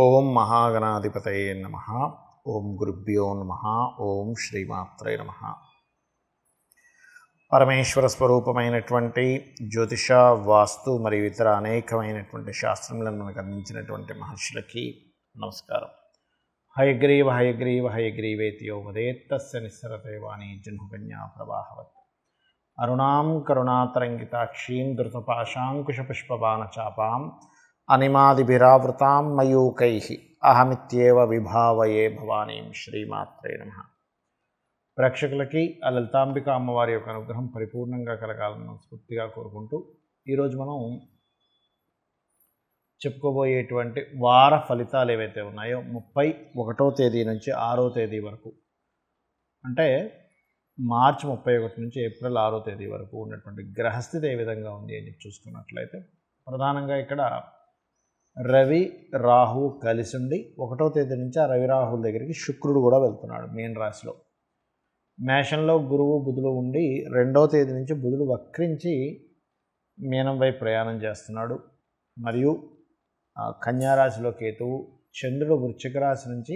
ఓం మహాగణాధిపతయే నమః. ఓం గురుభ్యో నమః. ఓం శ్రీమాత్రే నమః. పరమేశ్వర స్వరూపమైనటువంటి జ్యోతిష, వాస్తు మరియు ఇతర అనేకమైనటువంటి శాస్త్రములను మనకు అందించినటువంటి మహర్షులకి నమస్కారం. హయగ్రీవ హయగ్రీవ హయగ్రీవేతి యో వదేత్తస్య నిస్సరతే వాణి జన్మకన్యా ప్రవాహవత్. అరుణాం కరుణాతరంగితాక్షీం ధృతపాశాంకుశపుష్పబాణచాపాం అనిమాదిభిరావృతాం మయూకైః అహమిత్యేవ విభావయే భవానీం. శ్రీమాత్రే నమః. ప్రేక్షకులకి ఆ లలితాంబిక అమ్మవారి యొక్క అనుగ్రహం పరిపూర్ణంగా కలగాలని స్ఫూర్తిగా కోరుకుంటూ ఈరోజు మనం చెప్పుకోబోయేటువంటి వార ఫలితాలు ఏవైతే ఉన్నాయో 31వ తేదీ నుంచి 6వ తేదీ వరకు, అంటే మార్చి 31 నుంచి ఏప్రిల్ 6వ తేదీ వరకు ఉన్నటువంటి గ్రహస్థితి ఏ విధంగా ఉంది అని చూసుకున్నట్లయితే, ప్రధానంగా ఇక్కడ రవి రాహు కలిసి ఉండి 1వ తేదీ నుంచి ఆ రవి రాహుల దగ్గరికి శుక్రుడు కూడా వెళ్తున్నాడు మీన రాశిలో. మేషంలో గురువు బుధులు ఉండి 2వ తేదీ నుంచి బుధుడు వక్రించి మీనం వైపు ప్రయాణం చేస్తున్నాడు. మరియు కన్యారాశిలో కేతువు, చంద్రుడు వృశ్చిక రాశి నుంచి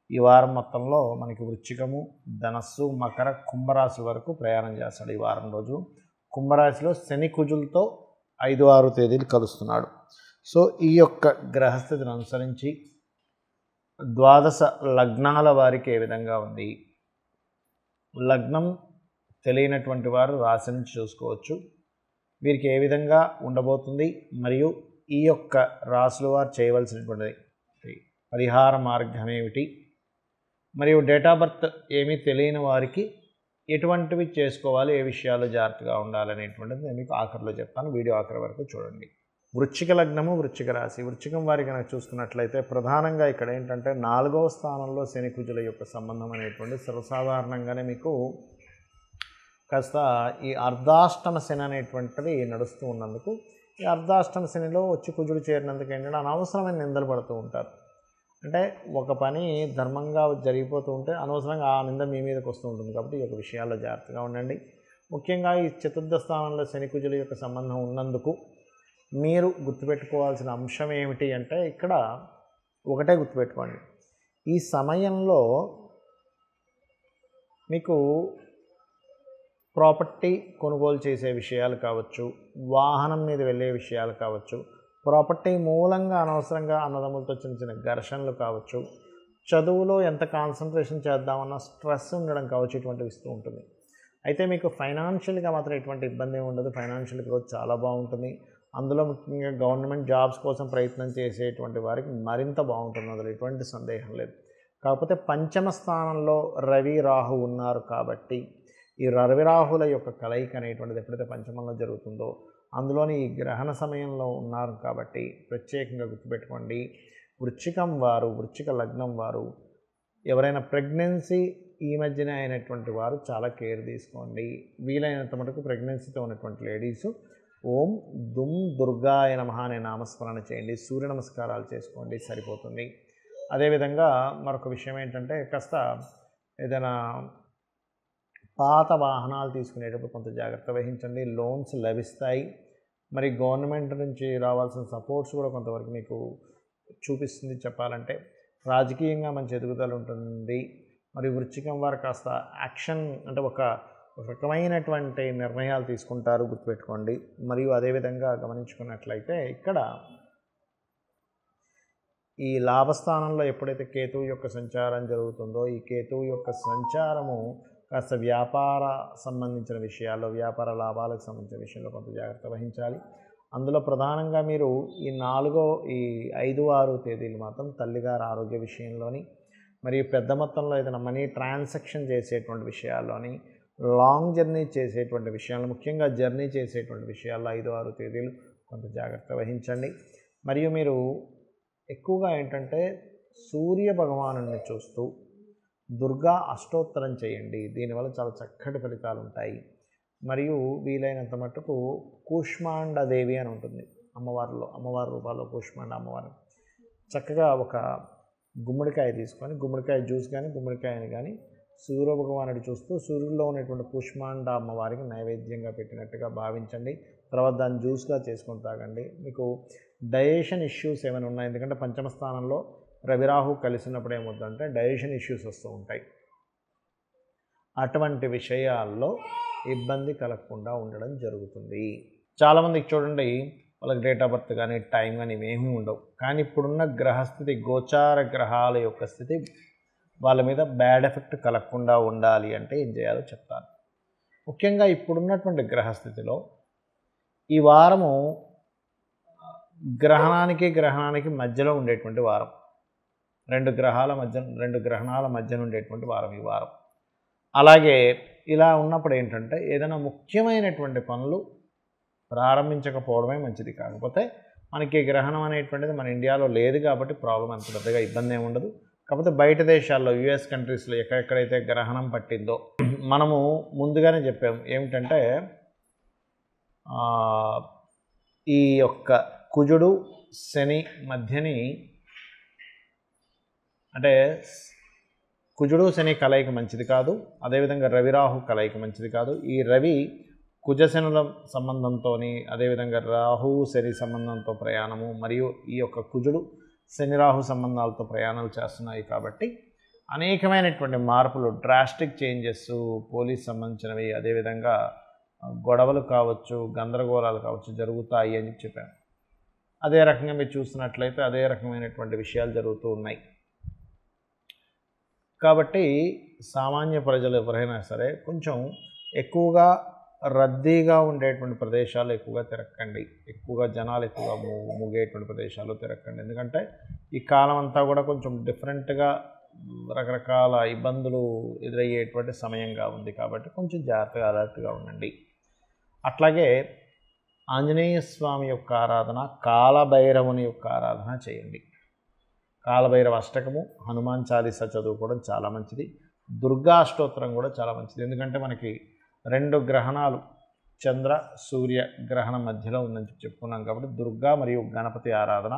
ఈ వారం మొత్తంలో మనకి వృశ్చికము, ధనస్సు, మకర, కుంభరాశి వరకు ప్రయాణం చేస్తాడు ఈ వారం రోజు. కుంభరాశిలో శని కుజులతో 5-6 తేదీలు కలుస్తున్నాడు. సో ఈ యొక్క గ్రహస్థితిని అనుసరించి ద్వాదశ లగ్నాల వారికి ఏ విధంగా ఉంది, లగ్నం తెలియనటువంటి వారు రాశి నుంచి చూసుకోవచ్చు వీరికి ఏ విధంగా ఉండబోతుంది, మరియు ఈ యొక్క రాశుల వారు చేయవలసినటువంటి పరిహార మార్గం ఏమిటి, మరియు డేట్ ఆఫ్ బర్త్ ఏమీ తెలియని వారికి ఎటువంటివి చేసుకోవాలి, ఏ విషయాలు జాగ్రత్తగా ఉండాలనేటువంటిది నేను మీకు ఆఖరిలో చెప్తాను. వీడియో ఆఖరి వరకు చూడండి. వృశ్చిక లగ్నము, వృశ్చిక రాశి. వృశ్చికం వారికి కనుక చూసుకున్నట్లయితే ప్రధానంగా ఇక్కడ ఏంటంటే 4వ స్థానంలో శని కుజుల యొక్క సంబంధం అనేటువంటి సర్వసాధారణంగానే మీకు కాస్త ఈ అర్ధాష్టమ శని అనేటువంటిది నడుస్తూ ఉన్నందుకు, ఈ అర్ధాష్టమ శనిలో వచ్చి కుజుడు చేరినందుకు ఏంటంటే అనవసరమైన నిందలు పడుతూ ఉంటారు. అంటే ఒక పని ధర్మంగా జరిగిపోతూ ఉంటే అనవసరంగా ఆ నింద మీ మీదకి వస్తూ ఉంటుంది. కాబట్టి ఈ యొక్క విషయాల్లో జాగ్రత్తగా ఉండండి. ముఖ్యంగా ఈ చతుర్థ స్థానంలో శని కుజుల యొక్క సంబంధం ఉన్నందుకు మీరు గుర్తుపెట్టుకోవాల్సిన అంశం ఏమిటి అంటే, ఇక్కడ ఒకటే గుర్తుపెట్టుకోండి, ఈ సమయంలో మీకు ప్రాపర్టీ కొనుగోలు చేసే విషయాలు కావచ్చు, వాహనం మీద వెళ్ళే విషయాలు కావచ్చు, ప్రాపర్టీ మూలంగా అనవసరంగా అన్నదమ్ములతో చిన్న చిన్న ఘర్షణలు కావచ్చు, చదువులో ఎంత కాన్సన్ట్రేషన్ చేద్దామన్న స్ట్రెస్ ఉండడం కావచ్చు, ఇటువంటివి ఇస్తూ ఉంటుంది. అయితే మీకు ఫైనాన్షియల్గా మాత్రం ఎటువంటి ఇబ్బంది ఉండదు. ఫైనాన్షియల్ గ్రోత్ చాలా బాగుంటుంది. అందులో ముఖ్యంగా గవర్నమెంట్ జాబ్స్ కోసం ప్రయత్నం చేసేటువంటి వారికి మరింత బాగుంటుంది, అందులో ఎటువంటి సందేహం లేదు. కాకపోతే పంచమ స్థానంలో రవి రాహు ఉన్నారు కాబట్టి ఈ రవి రాహుల యొక్క కలయిక అనేటువంటిది ఎప్పుడైతే పంచమంలో జరుగుతుందో అందులోని ఈ గ్రహణ సమయంలో ఉన్నారు కాబట్టి ప్రత్యేకంగా గుర్తుపెట్టుకోండి. వృశ్చికం వారు, వృశ్చిక లగ్నం వారు ఎవరైనా ప్రెగ్నెన్సీ ఈ మధ్యనే అయినటువంటి వారు చాలా కేర్ తీసుకోండి. వీలైనంత మటుకు ప్రెగ్నెన్సీతో ఉన్నటువంటి లేడీసు ఓం దుమ్ దుర్గాయ నమః అనే నామస్మరణ చేయండి, సూర్య నమస్కారాలు చేసుకోండి, సరిపోతుంది. అదేవిధంగా మరొక విషయం ఏంటంటే, కాస్త ఏదైనా పాత వాహనాలు తీసుకునేటప్పుడు కొంత జాగ్రత్త వహించండి. లోన్స్ లభిస్తాయి. మరి గవర్నమెంట్ నుంచి రావాల్సిన సపోర్ట్స్ కూడా కొంతవరకు మీకు చూపిస్తుంది చెప్పాలంటే. రాజకీయంగా మంచి ఎదుగుదల ఉంటుంది. మరి వృశ్చికం వారు కాస్త యాక్షన్ అంటే ఒక రకమైనటువంటి నిర్ణయాలు తీసుకుంటారు, గుర్తుపెట్టుకోండి. మరియు అదేవిధంగా గమనించుకున్నట్లయితే ఇక్కడ ఈ లాభస్థానంలో ఎప్పుడైతే కేతువు యొక్క సంచారం జరుగుతుందో, ఈ కేతువు యొక్క సంచారము కాస్త వ్యాపార సంబంధించిన విషయాల్లో, వ్యాపార లాభాలకు సంబంధించిన విషయంలో కొంత జాగ్రత్త వహించాలి. అందులో ప్రధానంగా మీరు ఈ 5-6 తేదీలు మాత్రం తల్లిగారి ఆరోగ్య విషయంలోని, మరియు పెద్ద మొత్తంలో ఏదైనా మనీ ట్రాన్సాక్షన్ చేసేటువంటి విషయాల్లోని, లాంగ్ జర్నీ చేసేటువంటి విషయాల్లో, ముఖ్యంగా జర్నీ చేసేటువంటి విషయాల్లో 5-6 తేదీలు కొంత జాగ్రత్త వహించండి. మరియు మీరు ఎక్కువగా ఏంటంటే సూర్య భగవానుని చూస్తూ దుర్గా అష్టోత్తరం చేయండి. దీనివల్ల చాలా చక్కటి ఫలితాలు ఉంటాయి. మరియు వీలైనంత మట్టుకు కూష్మాండదేవి అని ఉంటుంది అమ్మవారి రూపాల్లో కూష్మాండ అమ్మవారు. చక్కగా ఒక గుమ్మడికాయ తీసుకొని, గుమ్మడికాయ జ్యూస్ కానీ గుమ్మడికాయని కానీ సూర్య భగవానుడి చూస్తూ సూర్యుల్లో ఉన్నటువంటి కూష్మాండ అమ్మవారికి నైవేద్యంగా పెట్టినట్టుగా భావించండి. తర్వాత దాన్ని జ్యూస్గా చేసుకొని తాగండి. మీకు డైజెషన్ ఇష్యూస్ ఏమైనా ఉన్నాయి, ఎందుకంటే పంచమ స్థానంలో రవిరాహు కలిసినప్పుడు ఏమవుతుందంటే డైజెషన్ ఇష్యూస్ వస్తూ ఉంటాయి. అటువంటి విషయాల్లో ఇబ్బంది కలగకుండా ఉండడం జరుగుతుంది. చాలామందికి చూడండి, వాళ్ళకి డేట్ ఆఫ్ బర్త్ కానీ టైం కానీ ఇవేమీ ఉండవు, కానీ ఇప్పుడున్న గ్రహస్థితి, గోచార గ్రహాల యొక్క స్థితి వాళ్ళ మీద బ్యాడ్ ఎఫెక్ట్ కలగకుండా ఉండాలి అంటే ఏం చేయాలో చెప్తాను. ముఖ్యంగా ఇప్పుడున్నటువంటి గ్రహస్థితిలో ఈ వారము గ్రహణానికి మధ్యలో ఉండేటువంటి వారం, రెండు గ్రహణాల మధ్యన ఉండేటువంటి వారం ఈ వారం. అలాగే ఇలా ఉన్నప్పుడు ఏంటంటే ఏదైనా ముఖ్యమైనటువంటి పనులు ప్రారంభించకపోవడమే మంచిది. కాకపోతే మనకి గ్రహణం అనేటువంటిది మన ఇండియాలో లేదు కాబట్టి ప్రాబ్లం అంత పెద్దగా ఇబ్బంది ఏమి ఉండదు. కాకపోతే బయట దేశాల్లో యుఎస్ కంట్రీస్లో ఎక్కడెక్కడైతే గ్రహణం పట్టిందో మనము ముందుగానే చెప్పాము ఏమిటంటే ఈ యొక్క కుజుడు శని మధ్యని, అంటే కుజుడు శని కలయిక మంచిది కాదు, అదేవిధంగా రవిరాహు కలయిక మంచిది కాదు. ఈ రవి కుజశనుల సంబంధంతో, అదేవిధంగా రాహు శని సంబంధంతో ప్రయాణము, మరియు ఈ యొక్క కుజుడు శని రాహు సంబంధాలతో ప్రయాణాలు చేస్తున్నాయి కాబట్టి అనేకమైనటువంటి మార్పులు, డ్రాస్టిక్ చేంజెస్ పోలీస్ సంబంధించినవి, అదేవిధంగా గొడవలు కావచ్చు, గందరగోళాలు కావచ్చు జరుగుతాయి అని చెప్పాను. అదే రకంగా మీరు చూసినట్లయితే అదే రకమైనటువంటి విషయాలు జరుగుతూ ఉన్నాయి. కాబట్టి సామాన్య ప్రజలు ఎవరైనా సరే కొంచెం ఎక్కువగా రద్దీగా ఉండేటువంటి ప్రదేశాలు ఎక్కువగా తిరగకండి, ఎక్కువగా జనాలు ఎక్కువగా ముగేటువంటి ప్రదేశాలు తిరగకండి. ఎందుకంటే ఈ కాలం అంతా కూడా కొంచెం డిఫరెంట్గా రకరకాల ఇబ్బందులు ఎదురయ్యేటువంటి సమయంగా ఉంది కాబట్టి కొంచెం జాగ్రత్తగా అలర్ట్గా ఉండండి. అట్లాగే ఆంజనేయ స్వామి యొక్క ఆరాధన, కాలభైరవుని యొక్క ఆరాధన చేయండి. కాలభైరవ అష్టకము, హనుమాన్ చాలీసా చదువుకోవడం చాలా మంచిది. దుర్గా అష్టోత్తరం కూడా చాలా మంచిది. ఎందుకంటే మనకి రెండు గ్రహణాలు చంద్ర సూర్య గ్రహణం మధ్యలో ఉందని చెప్పుకున్నాం కాబట్టి దుర్గా మరియు గణపతి ఆరాధన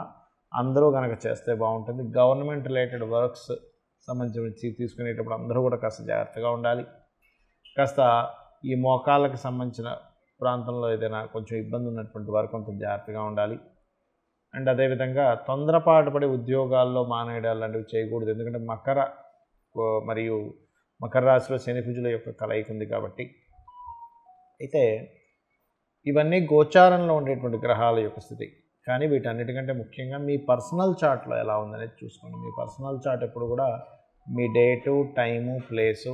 అందరూ కనుక చేస్తే బాగుంటుంది. గవర్నమెంట్ రిలేటెడ్ వర్క్స్ సంబంధించి తీసుకునేటప్పుడు అందరూ కూడా కాస్త జాగ్రత్తగా ఉండాలి. కాస్త ఈ మోకాళ్ళకి సంబంధించిన ప్రాంతంలో ఏదైనా కొంచెం ఇబ్బంది ఉన్నటువంటి వారు కొంచెం జాగ్రత్తగా ఉండాలి. అండ్ అదేవిధంగా తొందరపాటు పడి ఉద్యోగాల్లో మానేయడాలు లాంటివి చేయకూడదు. ఎందుకంటే మకర రాశిలో శని కుజుల యొక్క కలయిక ఉంది కాబట్టి. అయితే ఇవన్నీ గోచారంలో ఉండేటువంటి గ్రహాల యొక్క స్థితి. కానీ వీటన్నిటికంటే ముఖ్యంగా మీ పర్సనల్ చార్ట్లో ఎలా ఉందనేది చూసుకోండి. మీ పర్సనల్ చార్ట్ ఎప్పుడు కూడా మీ డేటు, టైము, ప్లేసు,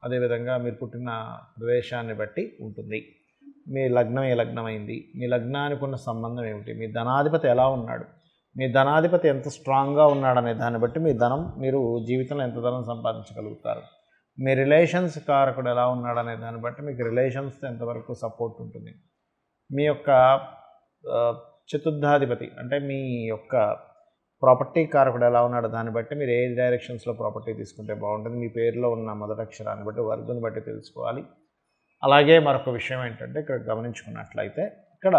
అదేవిధంగా మీరు పుట్టిన ప్రదేశాన్ని బట్టి ఉంటుంది. మీ లగ్నం ఏ లగ్నం అయింది, మీ లగ్నానికి ఉన్న సంబంధం ఏమిటి, మీ ధనాధిపతి ఎలా ఉన్నాడు, మీ ధనాధిపతి ఎంత స్ట్రాంగ్గా ఉన్నాడనే దాన్ని బట్టి మీరు జీవితంలో ఎంత ధనం సంపాదించగలుగుతారు, మీ రిలేషన్స్ కారకుడు ఎలా ఉన్నాడనే దాన్ని బట్టి మీకు రిలేషన్స్తో ఎంతవరకు సపోర్ట్ ఉంటుంది, మీ యొక్క చతుర్థాధిపతి అంటే మీ యొక్క ప్రాపర్టీ కారకుడు ఎలా ఉన్నాడో దాన్ని బట్టి మీరు ఏ డైరెక్షన్స్లో ప్రాపర్టీ తీసుకుంటే బాగుంటుంది, మీ పేరులో ఉన్న మొదటి అక్షరాన్ని బట్టి, వర్గుని బట్టి తెలుసుకోవాలి. అలాగే మరొక విషయం ఏంటంటే ఇక్కడ గమనించుకున్నట్లయితే ఇక్కడ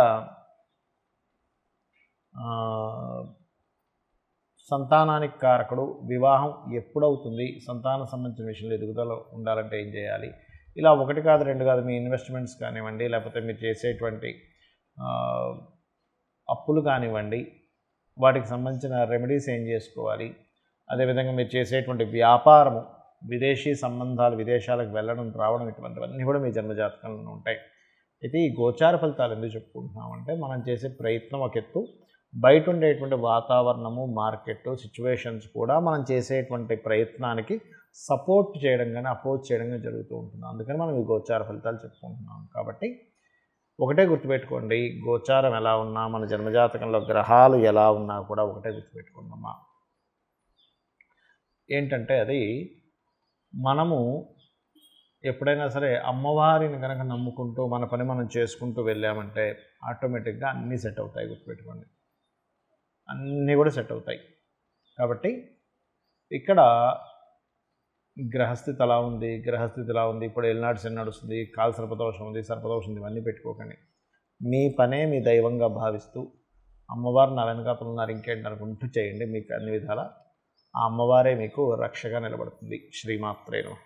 సంతానానికి కారకుడు, వివాహం ఎప్పుడవుతుంది, సంతానం సంబంధించిన విషయంలో ఎదుగుదల ఉండాలంటే ఏం చేయాలి, ఇలా ఒకటి కాదు రెండు కాదు మీ ఇన్వెస్ట్మెంట్స్ కానివ్వండి, లేకపోతే మీరు చేసేటువంటి అప్పులు కానివ్వండి, వాటికి సంబంధించిన రెమెడీస్ ఏం చేసుకోవాలి, అదేవిధంగా మీరు చేసేటువంటి వ్యాపారము, విదేశీ సంబంధాలు, విదేశాలకు వెళ్ళడం రావడం, ఇటువంటివన్నీ కూడా మీ జన్మజాతకంలో ఉంటాయి. అయితే ఈ గోచార ఫలితాలు ఎందుకు చెప్పుకుంటున్నామంటే మనం చేసే ప్రయత్నం ఒక ఎత్తు, బయట ఉండేటువంటి వాతావరణము, మార్కెట్ సిచ్యువేషన్స్ కూడా మనం చేసేటువంటి ప్రయత్నానికి సపోర్ట్ చేయడం కానీ అపోజ్ చేయడం కానీ జరుగుతూ ఉంటుంది. అందుకని మనం ఈ గోచార ఫలితాలు చెప్పుకుంటున్నాం. కాబట్టి ఒకటే గుర్తుపెట్టుకోండి, గోచారం ఎలా ఉన్నా, మన జన్మజాతకంలో గ్రహాలు ఎలా ఉన్నా కూడా ఒకటే గుర్తుపెట్టుకుందామా, ఏంటంటే అది మనము ఎప్పుడైనా సరే అమ్మవారిని కనుక నమ్ముకుంటూ మన పని మనం చేసుకుంటూ వెళ్ళామంటే ఆటోమేటిక్గా అన్నీ సెట్ అవుతాయి. గుర్తుపెట్టుకోండి, అన్నీ కూడా సెట్ అవుతాయి. కాబట్టి ఇక్కడ గ్రహస్థితి ఎలా ఉంది, ఇప్పుడు ఏలినాటి శని నడుస్తుంది, కాలు సర్పదోషం ఉంది, ఇవన్నీ పెట్టుకోకండి. మీ పనే మీ దైవంగా భావిస్తూ అమ్మవారు నా వెనకాతలు ఉన్నారు ఇంకేంటి అనుకుంటూ చేయండి. మీకు అన్ని విధాల ఆ అమ్మవారే మీకు రక్షగా నిలబడుతుంది. శ్రీమాత్రే నమః.